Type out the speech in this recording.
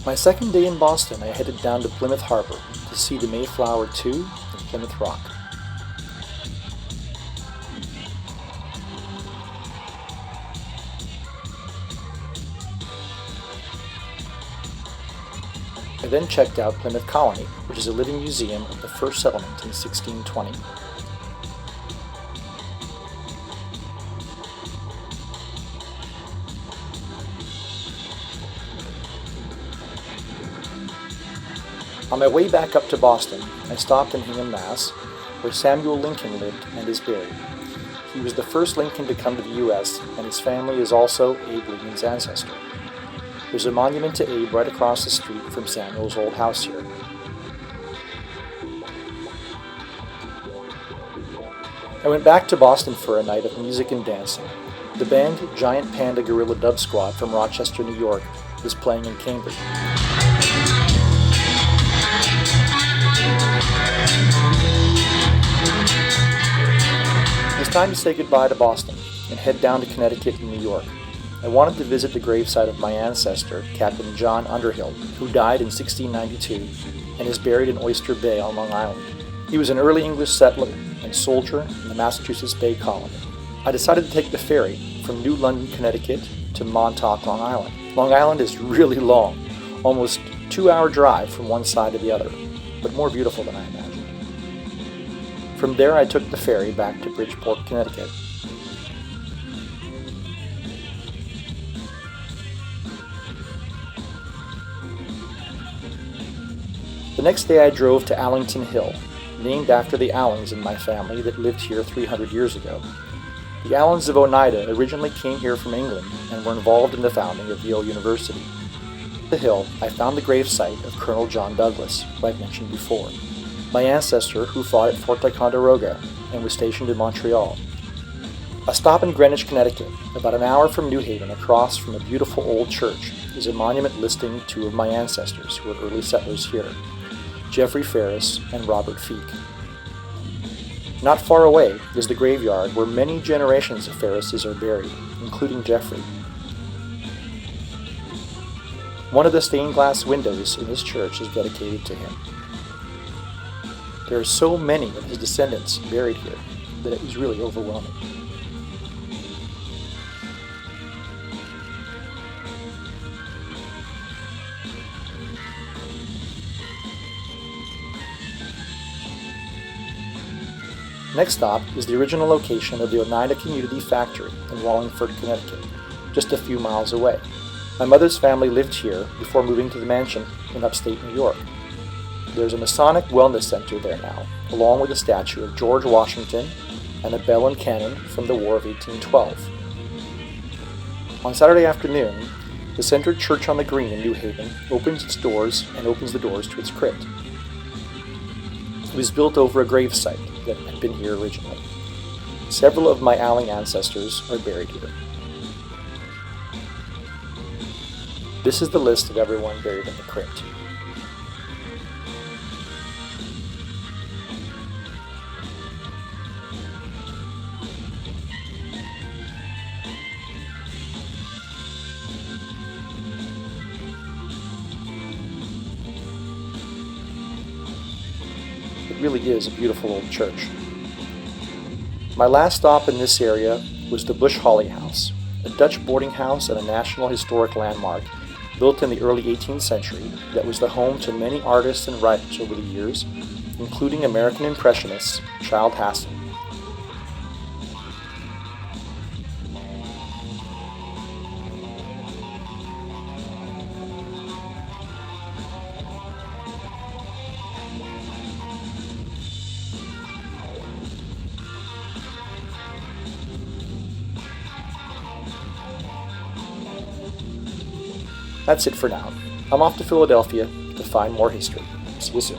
My second day in Boston, I headed down to Plymouth Harbor to see the Mayflower II and Plymouth Rock. I then checked out Plymouth Colony, which is a living museum of the first settlement in 1620. On my way back up to Boston, I stopped in Hingham, Mass., where Samuel Lincoln lived and is buried. He was the first Lincoln to come to the U.S., and his family is also Abe Lincoln's ancestor. There's a monument to Abe right across the street from Samuel's old house here. I went back to Boston for a night of music and dancing. The band Giant Panda Gorilla Dub Squad from Rochester, New York, was playing in Cambridge. It was time to say goodbye to Boston and head down to Connecticut and New York. I wanted to visit the gravesite of my ancestor, Captain John Underhill, who died in 1692 and is buried in Oyster Bay on Long Island. He was an early English settler and soldier in the Massachusetts Bay Colony. I decided to take the ferry from New London, Connecticut to Montauk, Long Island. Long Island is really long, almost 2-hour drive from one side to the other, but more beautiful than I imagined. From there I took the ferry back to Bridgeport, Connecticut. The next day I drove to Allington Hill, named after the Allens in my family that lived here 300 years ago. The Allens of Oneida originally came here from England and were involved in the founding of Yale University. At the hill, I found the gravesite of Colonel John Douglas, who I've mentioned before, my ancestor who fought at Fort Ticonderoga and was stationed in Montreal. A stop in Greenwich, Connecticut, about an hour from New Haven across from a beautiful old church, is a monument listing 2 of my ancestors who were early settlers here, Jeffrey Ferris and Robert Feek. Not far away is the graveyard where many generations of Ferrises are buried, including Jeffrey. One of the stained glass windows in this church is dedicated to him. There are so many of his descendants buried here that it was really overwhelming. Next stop is the original location of the Oneida Community Factory in Wallingford, Connecticut, just a few miles away. My mother's family lived here before moving to the mansion in upstate New York. There's a Masonic wellness center there now, along with a statue of George Washington and a bell and cannon from the War of 1812. On Saturday afternoon, the Centered Church on the Green in New Haven opens the doors to its crypt. It was built over a gravesite that had been here originally. Several of my Alling ancestors are buried here. This is the list of everyone buried in the crypt. It really is a beautiful old church. My last stop in this area was the Bush Hawley House, a Dutch boarding house and a National Historic Landmark built in the early 18th century that was the home to many artists and writers over the years, including American Impressionists Childe Hassam. That's it for now. I'm off to Philadelphia to find more history. See you soon.